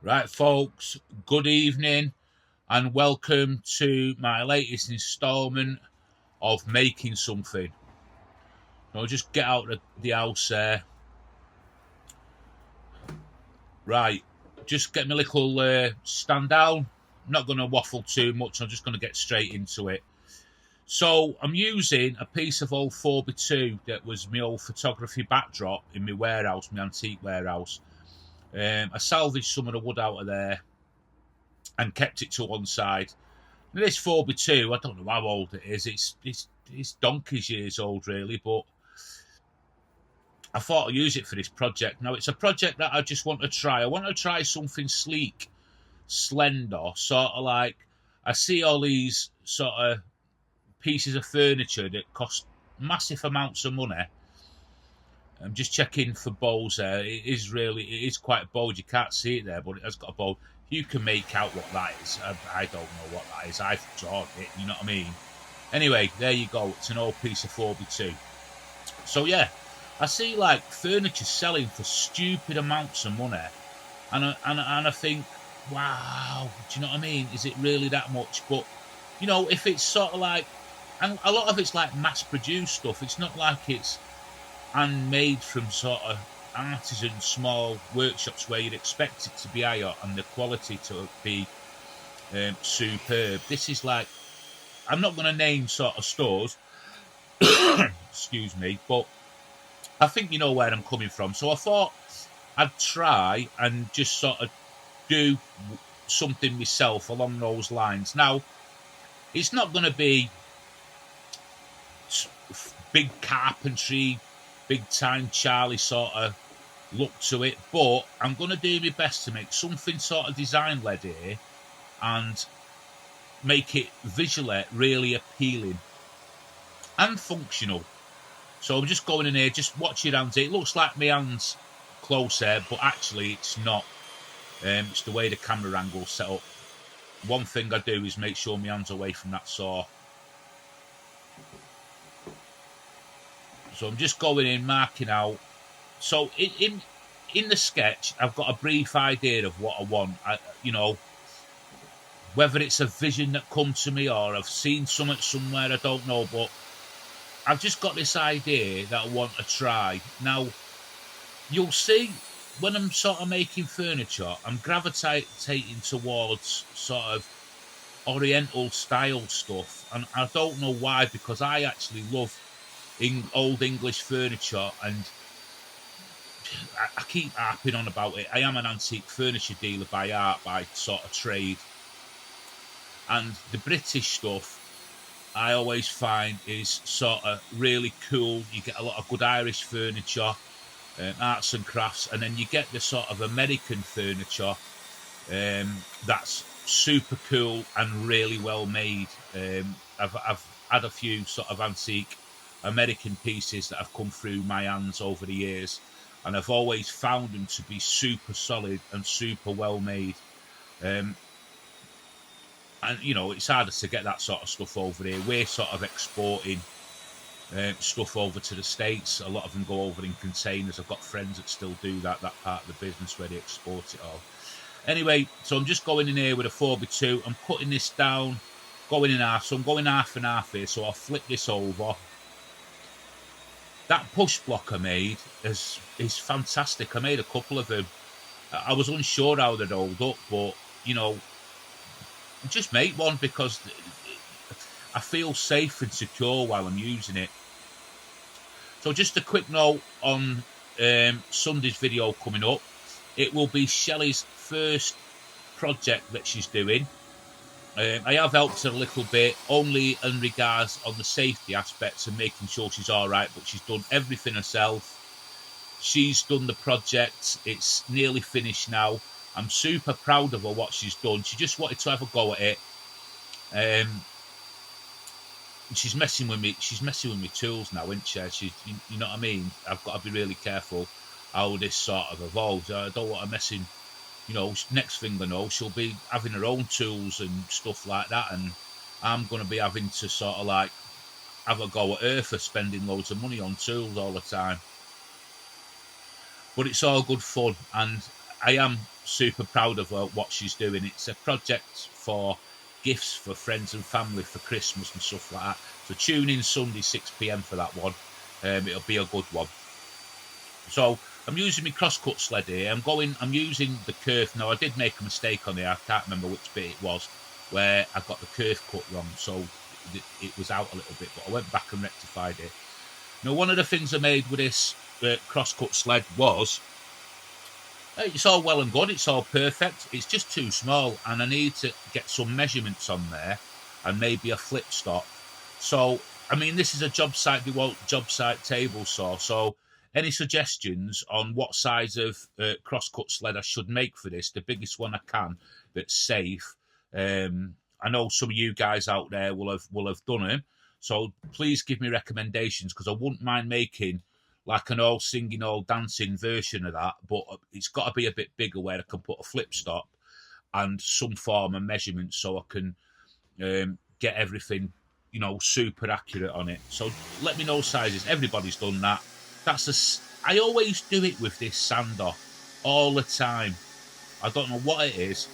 Right, folks, good evening and welcome to my latest instalment of making something. I'll just get out of the house there. Right, just get my little stand down. I'm not going to waffle too much, I'm just going to get straight into it. So, I'm using a piece of old 4x2 that was my old photography backdrop in my warehouse, my antique warehouse. I salvaged some of the wood out of there and kept it to one side. Now, this 4x2, I don't know how old it is. It's donkey's years old, really, but I thought I'd use it for this project. Now, it's a project that I just want to try. I want to try something sleek, slender, sort of like I see all these sort of pieces of furniture that cost massive amounts of money. I'm just checking for bowls there. It is quite bold. You can't see it there, but it has got a bowl. You can make out what that is. I don't know what that is. I've drawn it, you know what I mean? Anyway, there you go. It's an old piece of 4x2. So yeah, I see like furniture selling for stupid amounts of money, and I think, wow, do you know what I mean? Is it really that much? But you know, if it's sort of like, and a lot of it's like mass-produced stuff. It's not like it's handmade from sort of artisan small workshops where you'd expect it to be higher and the quality to be superb. This is like, I'm not going to name sort of stores, excuse me, but I think you know where I'm coming from. So I thought I'd try and just sort of do something myself along those lines. Now, it's not going to be big carpentry, big time Charlie sort of look to it, but I'm going to do my best to make something sort of design led here and make it visually really appealing and functional. So I'm just going in here, just watch your hands. It looks like my hands close there, but actually it's not. It's the way the camera angle's set up. One thing I do is make sure my hands are away from that saw. So I'm just going in, marking out. So in the sketch, I've got a brief idea of what I want. You know, whether it's a vision that comes to me or I've seen something somewhere, I don't know. But I've just got this idea that I want to try. Now, you'll see when I'm sort of making furniture, I'm gravitating towards sort of oriental style stuff. And I don't know why, because I actually love old English furniture, and I keep harping on about it. I am an antique furniture dealer by art, by sort of trade, and the British stuff I always find is sort of really cool. You get a lot of good Irish furniture, arts and crafts, and then you get the sort of American furniture that's super cool and really well made. I've had a few sort of antique American pieces that have come through my hands over the years, and I've always found them to be super solid and super well made. And you know, it's harder to get that sort of stuff over here. We're sort of exporting stuff over to the States. A lot of them go over in containers. I've got friends that still do that part of the business where they export it all. Anyway, so I'm just going in here with a 4x2. I'm cutting this down, going in half. So I'm going half and half here. So I'll flip this over. That push block I made is fantastic. I made a couple of them. I was unsure how they'd hold up, but, you know, just make one because I feel safe and secure while I'm using it. So just a quick note on Sunday's video coming up. It will be Shelley's first project that she's doing. I have helped her a little bit, only in regards on the safety aspects and making sure she's all right, but she's done everything herself. She's done the project. It's nearly finished now. I'm super proud of her, what she's done. She just wanted to have a go at it. She's messing with me. She's messing with my tools now, isn't she? You know what I mean? I've got to be really careful how this sort of evolves. I don't want her messing. You know, next thing I know, she'll be having her own tools and stuff like that, and I'm going to be having to sort of like have a go at her for spending loads of money on tools all the time. But it's all good fun, and I am super proud of her, what she's doing. It's a project for gifts for friends and family for Christmas and stuff like that. So tune in Sunday 6 p.m. for that one. It'll be a good one. So I'm using my crosscut sled here. I'm using the curve. Now, I did make a mistake on there. I can't remember which bit it was where I got the curve cut wrong, so it was out a little bit, but I went back and rectified it. Now, one of the things I made with this crosscut sled was, it's all well and good, it's all perfect, it's just too small, and I need to get some measurements on there and maybe a flip stop. So, I mean, this is a job site table saw, so any suggestions on what size of crosscut sled I should make for this, the biggest one I can that's safe. I know some of you guys out there will have done them, so please give me recommendations, because I wouldn't mind making like an all singing, all dancing version of that, but it's got to be a bit bigger where I can put a flip stop and some form of measurement, so I can get everything, you know, super accurate on it. So let me know sizes. Everybody's done that. I always do it with this sander all the time. I don't know what it is.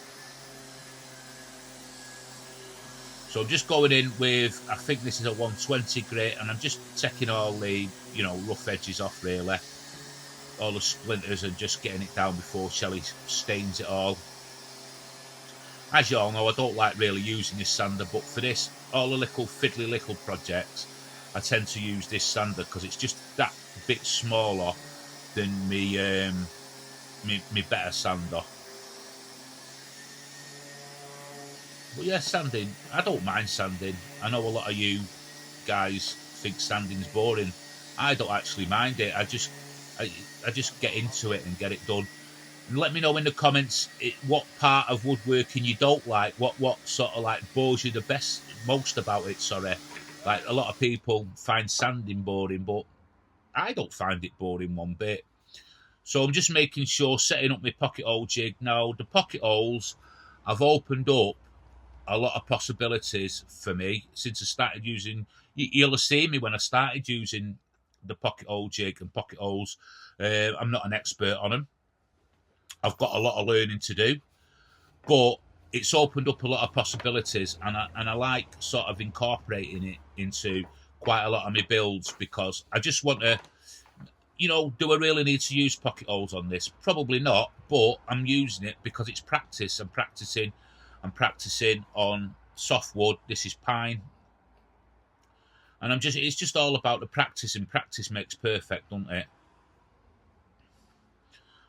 So I'm just going in with, I think this is a 120 grit, and I'm just taking all the, you know, rough edges off really, all the splinters, and just getting it down before Shelley stains it all. As you all know, I don't like really using this sander, but for this, all the little fiddly little projects, I tend to use this sander because it's just that bit smaller than me better sander. But yeah, sanding, I don't mind sanding. I know a lot of you guys think sanding's boring. I don't actually mind it. I just get into it and get it done. And let me know in the comments what part of woodworking you don't like. What sort of like bores you the most about it. Sorry, like a lot of people find sanding boring, but I don't find it boring one bit. So I'm just making sure, setting up my pocket hole jig. Now the pocket holes, I've opened up a lot of possibilities for me since I started using. You'll have seen me when I started using the pocket hole jig and pocket holes. I'm not an expert on them. I've got a lot of learning to do, but it's opened up a lot of possibilities, and I like sort of incorporating it into quite a lot of my builds, because I just want to, you know, do I really need to use pocket holes on this? Probably not, but I'm using it because it's practice. I'm practicing on soft wood. This is pine, and it's just all about the practice, and practice makes perfect, doesn't it?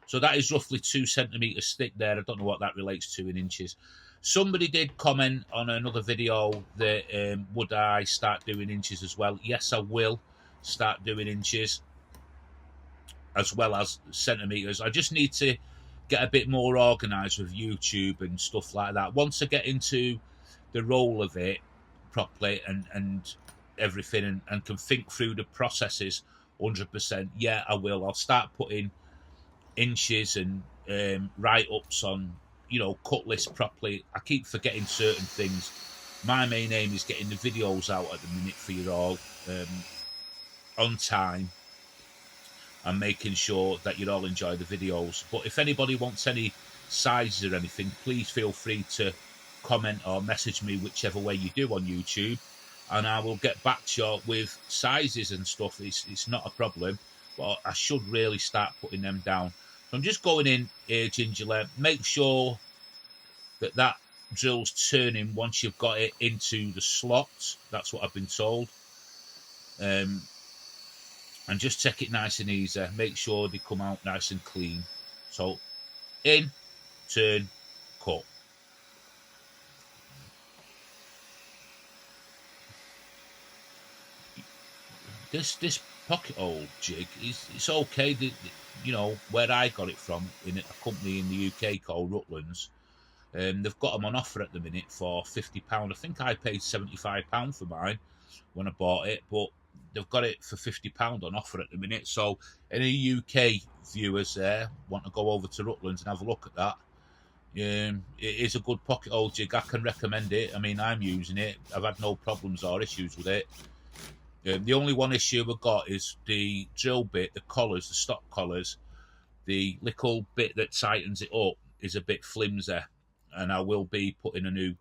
So that is roughly 2 centimeters thick there. I don't know what that relates to in inches. Somebody did comment on another video that would I start doing inches as well? Yes, I will start doing inches as well as centimeters. I just need to get a bit more organized with YouTube and stuff like that. Once I get into the role of it properly and everything, and can think through the processes 100%, yeah, I will. I'll start putting inches and write-ups on, you know, cut lists properly. I keep forgetting certain things. My main aim is getting the videos out at the minute for you all on time, and making sure that you all enjoy the videos. But if anybody wants any sizes or anything, please feel free to comment or message me, whichever way you do on YouTube, and I will get back to you with sizes and stuff. It's not a problem, but I should really start putting them down. So I'm just going in here gingerly. Make sure that drill's turning once you've got it into the slot. That's what I've been told. And just take it nice and easy. Make sure they come out nice and clean. So in, turn, cut. This pocket hole jig it's okay. You know, where I got it from, in a company in the UK called Rutland's, they've got them on offer at the minute for £50. I think I paid £75 for mine when I bought it, but they've got it for £50 on offer at the minute. So any UK viewers there want to go over to Rutland's and have a look at that, it is a good pocket hole jig. I can recommend it. I mean, I'm using it. I've had no problems or issues with it. The only one issue we've got is the drill bit, the collars, the stock collars. the little bit that tightens it up is a bit flimsy, and I will be putting a new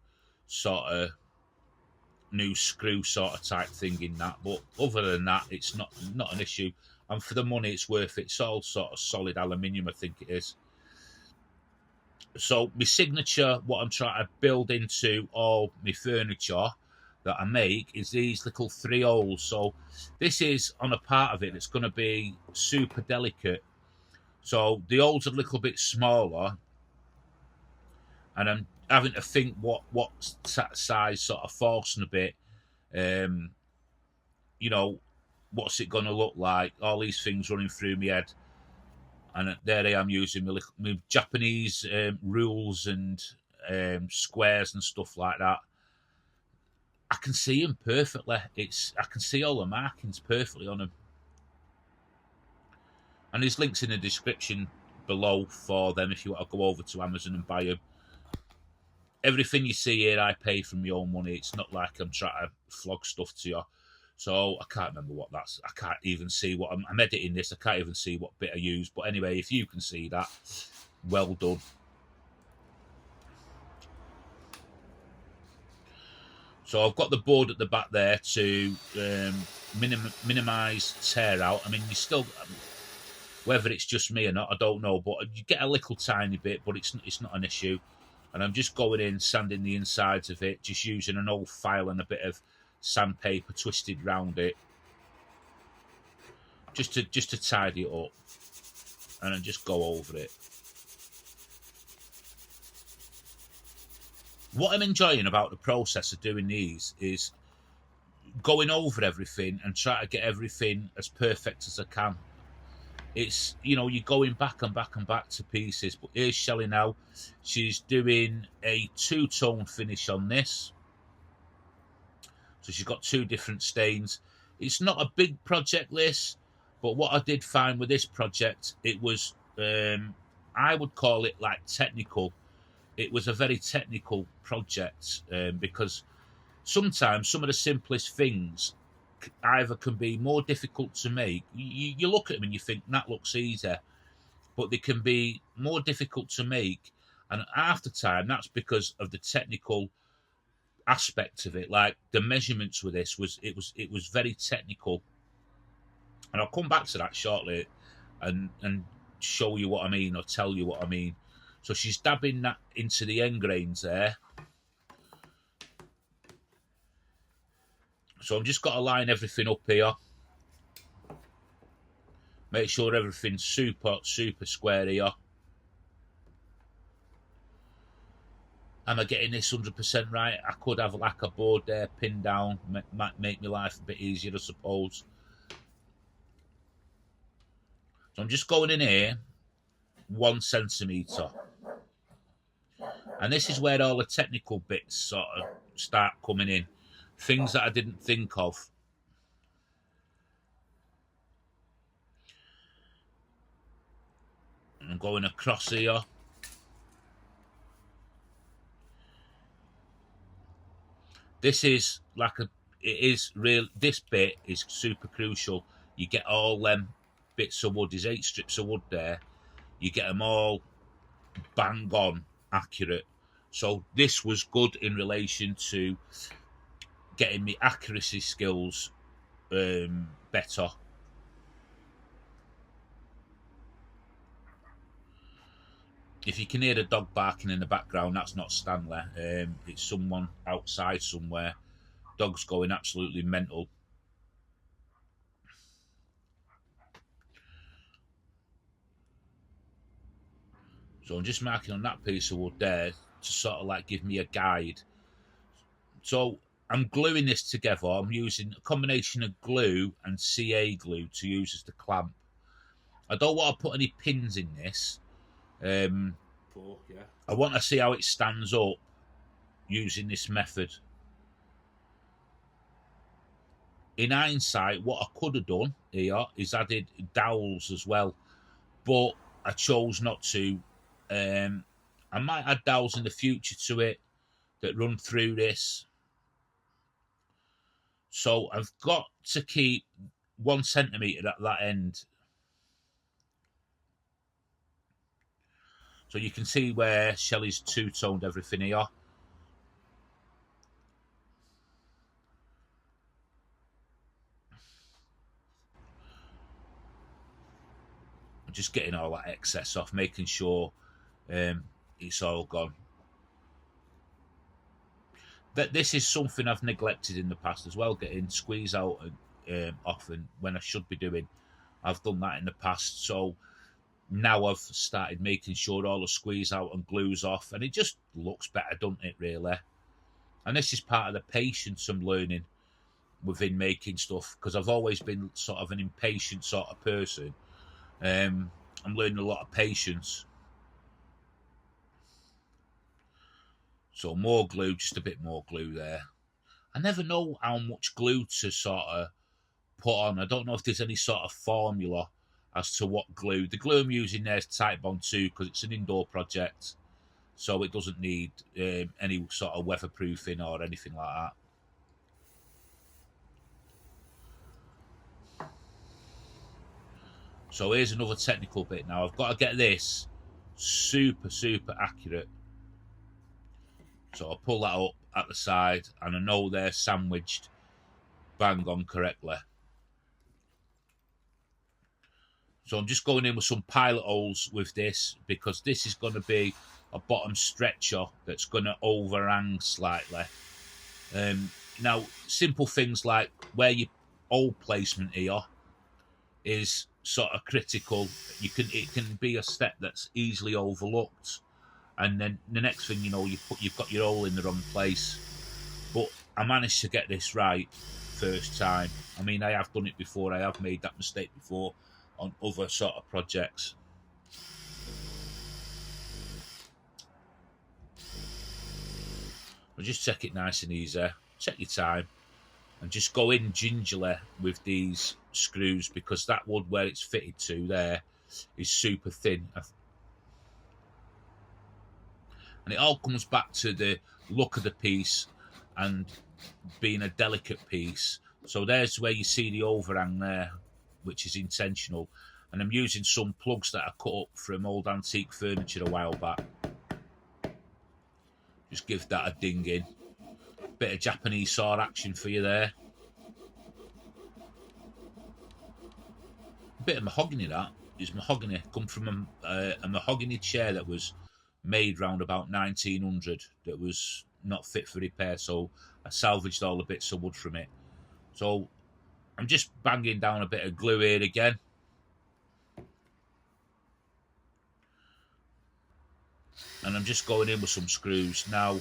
screw sort of type thing in that. But other than that, it's not an issue, and for the money it's worth it. It's all sort of solid aluminium, I think it is. So my signature, what I'm trying to build into all my furniture that I make, is these little 3 holes. So this is on a part of it that's going to be super delicate. So the holes are a little bit smaller, and I'm having to think what size sort of forcing a bit. You know, what's it going to look like? All these things running through my head. And there I am using my Japanese rules and squares and stuff like that. I can see them perfectly. I can see all the markings perfectly on them. And there's links in the description below for them if you want to go over to Amazon and buy them. Everything you see here, I pay from my own money. It's not like I'm trying to flog stuff to you. So I can't remember what that's. I can't even see what I'm editing this. I can't even see what bit I used. But anyway, if you can see that, well done. So I've got the board at the back there to minimise tear out. I mean, you still, whether it's just me or not, I don't know. But you get a little tiny bit, but it's not an issue. And I'm just going in, sanding the insides of it, just using an old file and a bit of sandpaper twisted round it, just to tidy it up, and then just go over it. What I'm enjoying about the process of doing these is going over everything and try to get everything as perfect as I can. It's, you know, you're going back and back and back to pieces. But here's Shelley now. She's doing a 2-tone finish on this. So she's got 2 different stains. It's not a big project list, but what I did find with this project, it was, I would call it like technical. It was a very technical project because sometimes some of the simplest things either can be more difficult to make. You look at them and you think that looks easy, but they can be more difficult to make, and half the time that's because of the technical aspect of it. Like the measurements with this was very technical, and I'll come back to that shortly and show you what I mean, or tell you what I mean. So she's dabbing that into the end grains there. So I've just got to line everything up here. Make sure everything's super square here. Am I getting this 100% right? I could have like a board there pinned down, might make my life a bit easier, I suppose. So I'm just going in here 1 centimetre. And this is where all the technical bits sort of start coming in. Things that I didn't think of. And I'm going across here. This is like this bit is super crucial. You get all them bits of wood, there's 8 strips of wood there. You get them all bang on accurate. So this was good in relation to getting me accuracy skills better. If you can hear the dog barking in the background, that's not Stanley. It's someone outside somewhere. Dog's going absolutely mental. So I'm just marking on that piece of wood there to sort of like give me a guide. So I'm gluing this together. I'm using a combination of glue and CA glue to use as the clamp. I don't want to put any pins in this. I want to see how it stands up using this method. In hindsight, what I could have done here is added dowels as well, but I chose not to. I might add dowels in the future to it that run through this. So I've got to keep 1 centimetre at that end. So you can see where Shelley's two-toned everything here. I'm just getting all that excess off, making sure it's all gone. That this is something I've neglected in the past as well, getting squeeze out often when I should be doing. I've done that in the past, so now I've started making sure all the squeeze out and glues off, and it just looks better, doesn't it, really? And this is part of the patience I'm learning within making stuff, because I've always been sort of an impatient sort of person. I'm learning a lot of patience. So more glue, just a bit more glue there. I never know how much glue to sort of put on. I don't know if there's any sort of formula as to what glue. The glue I'm using there is Titebond 2 because it's an indoor project, so it doesn't need any sort of weatherproofing or anything like that. So here's another technical bit now. I've got to get this super accurate. So I'll pull that up at the side, and I know they're sandwiched bang on correctly. So I'm just going in with some pilot holes with this, because this is going to be a bottom stretcher that's going to overhang slightly. Now, simple things like where your hole placement here is sort of critical. It can be a step that's easily overlooked, and then the next thing you know, you've got your hole in the wrong place. But I managed to get this right first time. I mean, I have done it before. I have made that mistake before on other sort of projects. But just take it nice and easy. Take your time, and just go in gingerly with these screws, because that wood where it's fitted to there is super thin. And it all comes back to the look of the piece and being a delicate piece. So there's where you see the overhang there, which is intentional. And I'm using some plugs that I cut up from old antique furniture a while back. Just give that a ding in. Bit of Japanese saw action for you there. A bit of mahogany, that is mahogany. Come from a mahogany chair that was made round about 1900 that was not fit for repair, so I salvaged all the bits of wood from it. So I'm just banging down a bit of glue here again. And I'm just going in with some screws. Now,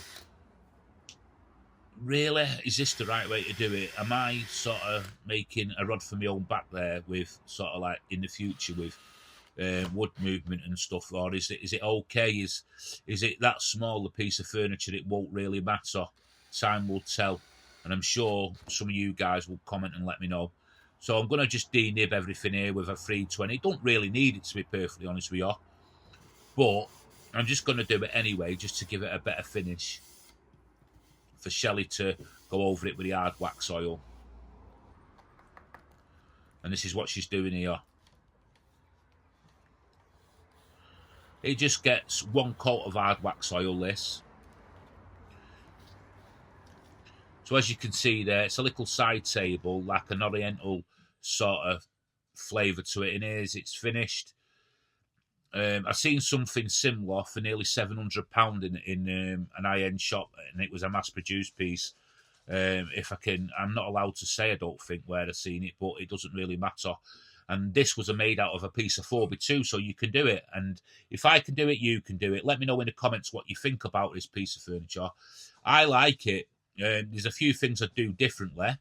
really, is this the right way to do it? Am I sort of making a rod for my own back there with sort of like in the future with wood movement and stuff, or is it okay? Is it that small a piece of furniture it won't really matter? Time will tell, and I'm sure some of you guys will comment and let me know. So I'm going to just denib everything here with a 320. Don't really need it, to be perfectly honest with you, but I'm just going to do it anyway, just to give it a better finish for Shelley to go over it with the hard wax oil. And this is what she's doing here. It just gets one coat of hard wax oil, this. So as you can see there, it's a little side table, like an oriental sort of flavour to it. And here's it's finished. I've seen something similar for nearly £700 in an high-end shop, and it was a mass-produced piece. I'm not allowed to say, I don't think, where I've seen it, but it doesn't really matter. And this was made out of a piece of 4x2, so you can do it. And if I can do it, you can do it. Let me know in the comments what you think about this piece of furniture. I like it. There's a few things I do differently,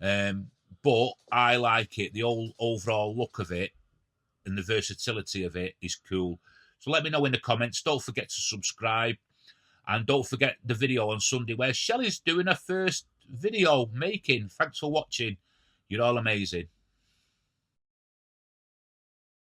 but I like it. The overall look of it and the versatility of it is cool. So let me know in the comments. Don't forget to subscribe. And don't forget the video on Sunday where Shelley's doing her first video making. Thanks for watching. You're all amazing.